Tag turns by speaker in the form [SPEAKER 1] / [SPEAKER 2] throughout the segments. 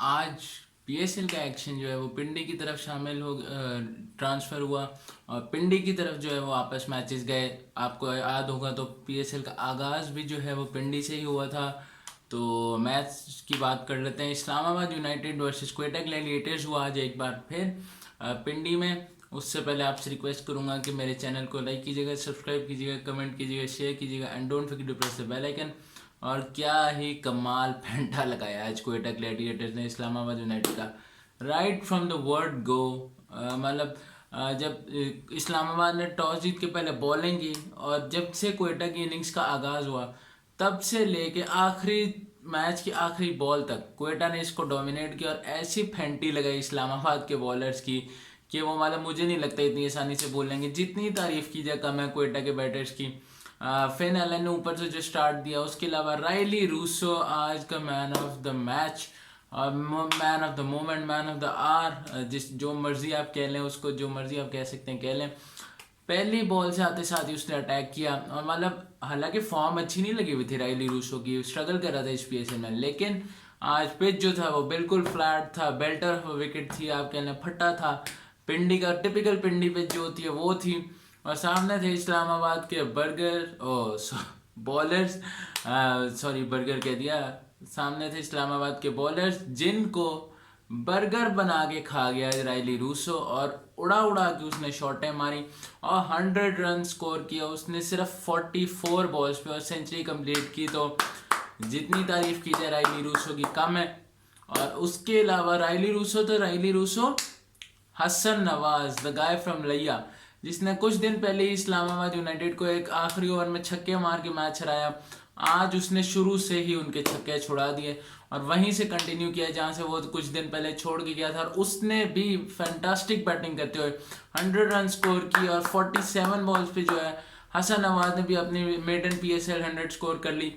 [SPEAKER 1] आज पीएसएल का एक्शन जो है वो पिंडी की तरफ शामिल हो ट्रांसफ़र हुआ और पिंडी की तरफ जो है वो आपस मैचेस गए। आपको याद होगा तो पीएसएल का आगाज़ भी जो है वो पिंडी से ही हुआ था। तो मैच की बात कर लेते हैं। Islamabad United versus Quetta Gladiators हुआ आज एक बार फिर पिंडी में। उससे पहले आपसे रिक्वेस्ट करूंगा कि मेरे चैनल को लाइक कीजिएगा, सब्सक्राइब कीजिएगा, कमेंट कीजिएगा, शेयर कीजिएगा and don't forget to press the bell icon. और क्या ही कमाल फेंटा लगाया आज क्वेटा ग्लैडिएटर्स ने इस्लामाबाद यूनाइटेड का। Right from the word go, मतलब जब इस्लामाबाद ने टॉस जीत के पहले बॉलिंग की और जब से क्वेटा की इनिंग्स का आगाज़ हुआ तब से लेके आखिरी मैच की आखिरी बॉल तक क्वेटा ने इसको डोमिनेट किया और ऐसी फेंटी लगाई इस्लामाबाद के बॉलर्स की कि वो मतलब मुझे नहीं लगता इतनी आसानी से बोल लेंगे। जितनी तारीफ की जाए कम है क्वेटा के बैटर्स की। फिन एलन ने ऊपर से जो स्टार्ट दिया, उसके अलावा रायली रूसो आज का man of the match, man of the moment, man of the hour, जिस जो मर्जी आप कह लें उसको, जो मर्जी आप कह सकते हैं कह लें। पहली बॉल से आते साथ ही उसने अटैक किया और मतलब हालांकि फॉर्म अच्छी नहीं लगी हुई थी रायली रूसो की, स्ट्रगल कर रहा था इस पीएसएल में, लेकिन आज पिच जो था वो बिल्कुल फ्लैट था, बेल्टर विकेट थी, आप कहने फटा था। पिंडी का टिपिकल पिंडी पिच जो होती है वो थी। और सामने थे इस्लामाबाद के बर्गर ओ बॉलर्स, सॉरी बर्गर कह दिया। सामने थे इस्लामाबाद के बॉलर्स जिनको बर्गर बना के खा गया रायली रूसो और उड़ा उड़ा के उसने शॉटें मारी और 100 रन स्कोर किया उसने सिर्फ 44 बॉल्स पे और सेंचुरी कंप्लीट की। तो जितनी तारीफ की जाए रायली रूसो की कम है। और उसके अलावा रायली रूसो तो Rilee Rossouw, Hasan Nawaz the guy from लिया, जिसने कुछ दिन पहले ही इस्लामाबाद यूनाइटेड को एक आखिरी ओवर में छक्के मार के मैच हराया, आज उसने शुरू से ही उनके छक्के छुड़ा दिए और वहीं से कंटिन्यू किया जहां से वो कुछ दिन पहले छोड़ के गया था। और उसने भी फैंटास्टिक बैटिंग करते हुए 100 रन स्कोर की और 47 बॉल्स पे जो है हसन नवाज ने भी अपनी मेडन पीएसएल 100 स्कोर कर ली।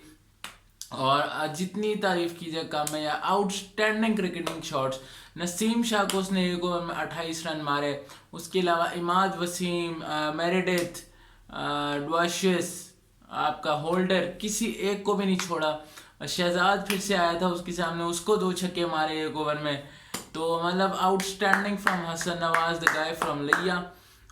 [SPEAKER 1] और जितनी तारीफ की जाए कम है। या outstanding cricketing shots, Naseem Shah को उसने एक ओवर में 28 रन मारे। उसके अलावा इमाद वसीम, मेरेडिथ, ड्वाशियस, आपका होल्डर, किसी एक को भी नहीं छोड़ा। शहजाद फिर से आया था उसके सामने, उसको 2 छक्के मारे एक ओवर में। तो मतलब outstanding from Hasan Nawaz the guy from लिया,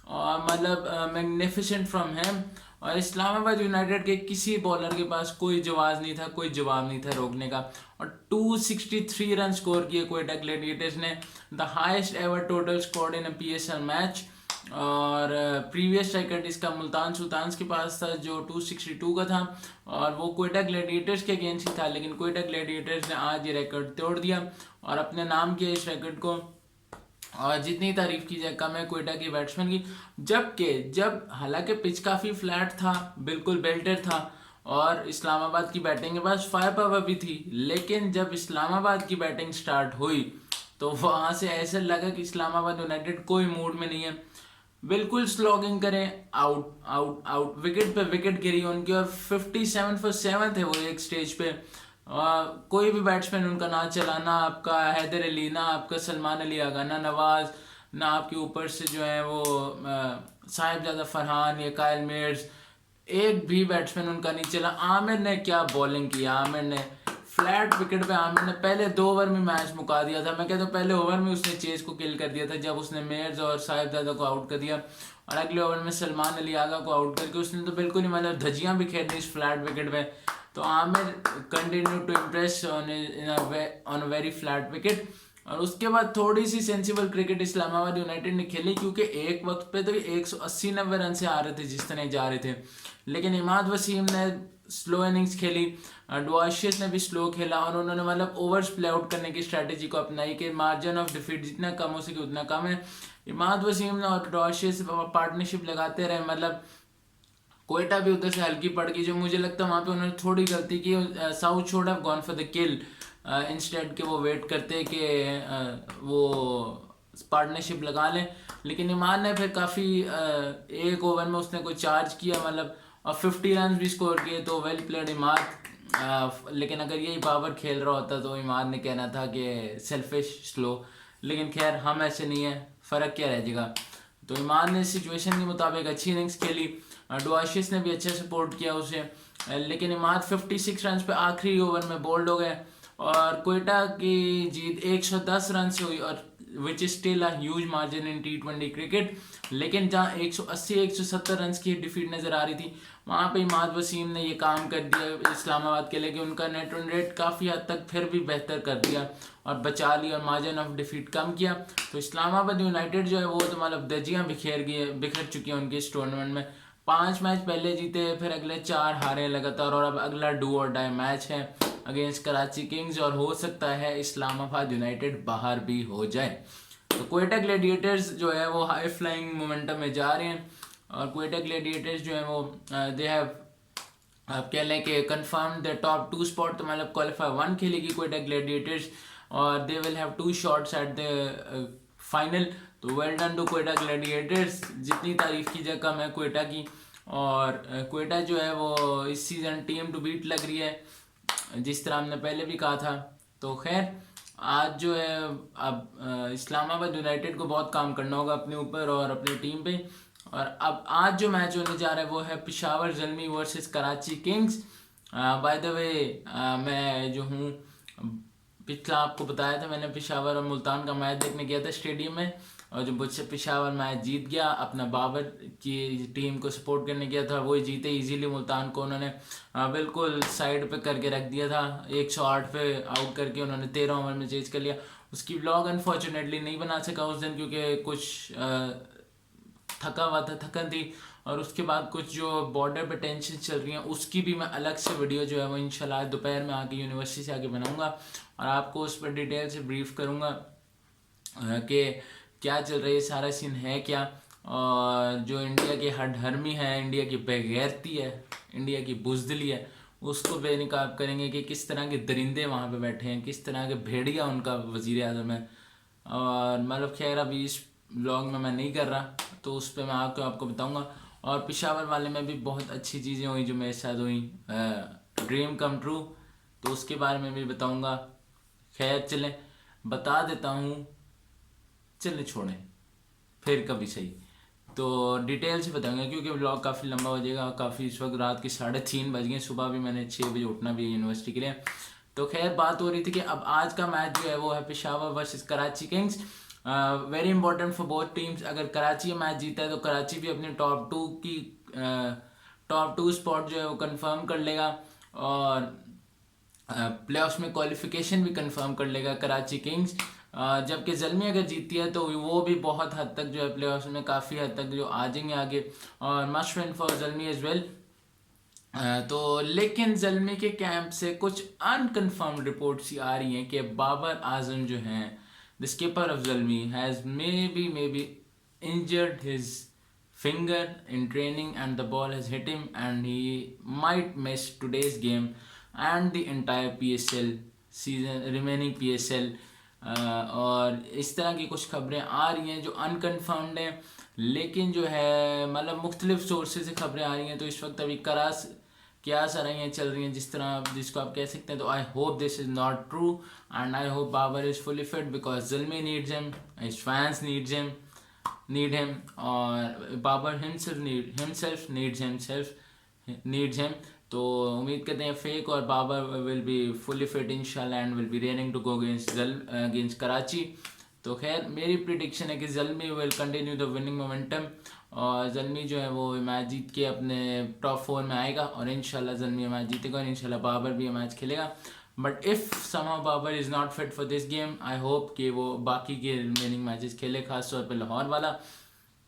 [SPEAKER 1] और मतलब मैग्निफिसेंट फ्रॉम हिम। और इस्लामाबाद यूनाइटेड के किसी बॉलर के पास कोई जवाब नहीं था, कोई जवाब नहीं था रोकने का। और 263 रन स्कोर किए क्वेटा ग्लैडिएटर्स ने, the highest ever total scored in a PSL match. और प्रीवियस रिकॉर्ड इसका मुल्तान सुल्तान्स के पास था जो 262 का था और वो क्वेटा ग्लैडिएटर्स के अगेंस्ट ही था, लेकिन क्वेटा ग्लैडिएटर्स ने आज ये रिकॉर्ड तोड़ दिया और अपने नाम किया इस रिकॉर्ड को। और जितनी तारीफ की जाए कम है क्वेटा के बैट्समैन की। जब हालांकि पिच काफ़ी फ्लैट था, बिल्कुल बेल्टर था और इस्लामाबाद की बैटिंग के पास फायर पावर भी थी, लेकिन जब इस्लामाबाद की बैटिंग स्टार्ट हुई तो वहाँ से ऐसा लगा कि इस्लामाबाद यूनाइटेड कोई मूड में नहीं है, बिल्कुल स्लॉगिंग करें, आउट आउट आउट, विकेट पे विकेट गिरी उनकी और 57 फॉर 7 थे वो एक स्टेज पे। कोई भी बैट्समैन उनका ना चला, ना आपका हैदर अली, ना आपका सलमान अली आगा, ना नवाज, ना आपके ऊपर से जो है वो साहिबजादा फरहान या कायल मेयर्स, एक भी बैट्समैन उनका नहीं चला। आमिर ने क्या बॉलिंग की, आमिर ने फ्लैट विकेट पे, आमिर ने पहले 2 ओवर में मैच मुका दिया था। मैं कहता हूँ पहले ओवर में उसने चेज को किल कर दिया था जब उसने मेयर्स और साहिबजादा को आउट कर दिया और अगले ओवर में सलमान अली आगा को आउट करके उसने तो बिल्कुल ही मतलब धजियां भी खेल दी इस फ्लैट विकेट पे। तो Amir continue to impress on a very flat wicket. और उसके बाद थोड़ी सी सेंसिबल क्रिकेट इस्लामाबाद यूनाइटेड ने खेली, क्योंकि एक वक्त पे तो 180-90 रन से आ रहे थे जिस तरह जा रहे थे, लेकिन इमाद वसीम ने स्लो इनिंग्स खेली, डुआशियस ने भी स्लो खेला और उन्होंने मतलब ओवर्स प्ले आउट करने की स्ट्रेटेजी को अपनाई कि मार्जिन ऑफ डिफीट जितना कम हो सके उतना कम है। इमाद वसीम ने और डुआशियस पार्टनरशिप लगाते रहे, मतलब क्वेटा भी उधर से हल्की पड़ गई, जो मुझे लगता है वहाँ पे उन्होंने थोड़ी गलती की। South should have gone for the kill instead के वो वेट करते कि वो पार्टनरशिप लगा लें, लेकिन ईमान ने फिर काफ़ी एक ओवर में उसने कोई चार्ज किया मतलब और 50 रन भी स्कोर किए, तो वेल प्लेड इमाद। लेकिन अगर यही बाबर खेल रहा होता तो इमाद ने कहना था कि सेल्फिश स्लो, लेकिन खैर हम ऐसे नहीं है, फ़र्क क्या रह जाएगा। तो ईमान ने सिचुएशन के मुताबिक अच्छी इनिंग्स खेली, डुआशिस ने भी अच्छा सपोर्ट किया उसे, लेकिन इमाद 56 रन पे आखिरी ओवर में बोल्ड हो गए और कोयटा की जीत 110 रन से हुई, और which is still a huge margin in T20 cricket. लेकिन जहाँ 180-170 रन की डिफीट नज़र आ रही थी, वहाँ पे इमाद वसीम ने ये काम कर दिया इस्लामाबाद के लिए कि उनका नेट रन रेट काफ़ी हद तक फिर भी बेहतर कर दिया और बचा लिया और मार्जिन ऑफ डिफीट कम किया। तो इस्लामाबाद यूनाइटेड जो है वो तो मतलब दजियाँ बिखेर चुकी हैं उनकी इस टूर्नामेंट में। 5 मैच पहले जीते, फिर अगले 4 हारे लगातार, और अब अगला डू और डाई मैच है अगेंस्ट कराची किंग्स, और हो सकता है इस्लामाबाद यूनाइटेड बाहर भी हो जाए। तो कोयटा ग्लैडिएटर्स जो है वो हाई फ्लाइंग मोमेंटम में जा रहे हैं, और कोयटा ग्लैडिएटर्स जो है वो दे हैव, आप कह लें कि कंफर्म द टॉप 2 स्पॉट, तो मतलब क्वालिफाई 1 खेलेगी कोयटा ग्लैडिएटर्स, और they will have 2 shots at the final. तो well done to Quetta Gladiators, जितनी तारीफ की जाए कम है कोयटा की। और कोयटा जो है वो इस सीज़न टीम टू बीट लग रही है, जिस तरह हमने पहले भी कहा था। तो खैर आज जो है अब इस्लामाबाद यूनाइटेड को बहुत काम करना होगा अपने ऊपर और अपनी टीम पे। और अब आज जो मैच होने जा रहा है वो है Peshawar Zalmi versus Karachi Kings. By the way मैं जो हूँ, पिछला आपको बताया था मैंने, पेशावर और मुल्तान का मैच देखने गया था स्टेडियम में, और जो मुझसे पेशावर मैच जीत गया, अपना बाबर की टीम को सपोर्ट करने गया था, वही जीते इजीली। मुल्तान को उन्होंने बिल्कुल साइड पे करके रख दिया था, 108 पे आउट करके उन्होंने 13 ओवर में चेज कर लिया। उसकी व्लॉग अनफॉर्चुनेटली नहीं बना सका उस दिन, क्योंकि कुछ थका हुआ था, थकन थी, और उसके बाद कुछ जो बॉर्डर पे टेंशन चल रही है उसकी भी मैं अलग से वीडियो जो है वो इंशाल्लाह दोपहर में आके यूनिवर्सिटी से आके बनाऊंगा, और आपको उस पर डिटेल से ब्रीफ करूंगा कि क्या चल रही है, सारा सीन है क्या, और जो इंडिया की हठधर्मी है, इंडिया की बेगैरती है, इंडिया की बुजदिली है, उसको बेनकाब करेंगे कि किस तरह के दरिंदे वहाँ पे बैठे हैं, किस तरह के भेड़िया उनका वज़ीर आज़म है। और मतलब खैर अभी इस ब्लॉग में मैं नहीं कर रहा, तो उस पर मैं आपको बताऊंगा। और पेशावर वाले में भी बहुत अच्छी चीज़ें हुई जो मेरे साथ हुई, ड्रीम कम ट्रू, तो उसके बारे में भी बताऊंगा। खैर चलें बता देता हूँ, चलें छोड़ें फिर कभी सही, तो डिटेल से बताऊंगा क्योंकि व्लॉग काफ़ी लंबा हो जाएगा। काफ़ी इस वक्त रात के 3:30 बज गए, सुबह भी मैंने 6 बजे उठना भी है यूनिवर्सिटी के लिए। तो खैर बात हो रही थी कि अब आज का मैच जो है वो है Peshawar versus Karachi Kings. Very important for both teams. अगर कराची मैच जीता है तो कराची भी अपने टॉप टू स्पॉट जो है वो कंफर्म कर लेगा, और प्लेऑफ्स में क्वालिफिकेशन भी कंफर्म कर लेगा कराची किंग्स। जबकि ज़ल्मी अगर जीतती है तो वो भी बहुत हद तक जो है प्लेऑफ्स में काफ़ी हद तक जो आ जाएंगे आगे, और must win for Zalmi as well. तो लेकिन ज़ल्मी के कैंप से कुछ अनकन्फर्म्ड रिपोर्ट्स आ रही हैं कि बाबर आजम जो हैं, the skipper of Zalmi, has may be injured his finger in training and the ball has hit him and he might miss today's game and the entire PSL season, remaining PSL। और इस तरह की कुछ खबरें आ रही हैं जो अनकन्फर्म्ड हैं, लेकिन जो है मतलब मुख्तलिफ सोर्सेज से खबरें आ रही हैं। तो इस वक्त अभी क्या सराइयाँ चल रही हैं जिसको आप कह सकते हैं। तो I hope this is not true and I hope Babar is fully fit because Zalmi needs him, his fans need him, और बाबर himself needs him। तो उम्मीद करते हैं फेक और Babar will be fully fit इंशाल्लाह and will be raring to go against Karachi. तो खैर मेरी प्रिडिक्शन है कि Zalmi will continue the winning momentum, और ज़ल्मी जो है वो मैच जीत के अपने टॉप 4 में आएगा, और इंशाल्लाह ज़ल्मी मैच जीतेगा, और इंशाल्लाह बाबर भी मैच खेलेगा। But if somehow Babar is not fit for this game, I hope कि वो बाकी के रिमेनिंग मैचेस खेले, खासतौर पर लाहौर वाला।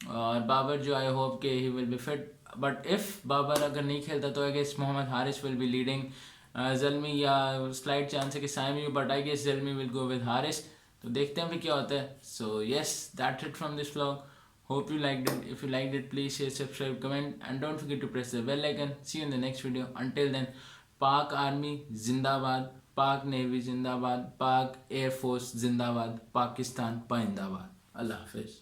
[SPEAKER 1] और बाबर जो आई होप कि he will be fit, but if Babar अगर नहीं खेलता तो I guess Mohammad Haris will be leading Zalmi, या स्लाइड चांस है कि Saim, but I guess Zalmi will go with Haris. तो देखते हैं फिर क्या होता है। So yes, that's it from this vlog. Hope you liked it. If you liked it, please share, subscribe, comment, and don't forget to press the bell icon. See you in the next video. Until then, Pak Army Zindabad, Pak Navy Zindabad, Pak Air Force Zindabad, Pakistan Paindabad. Allah Hafiz.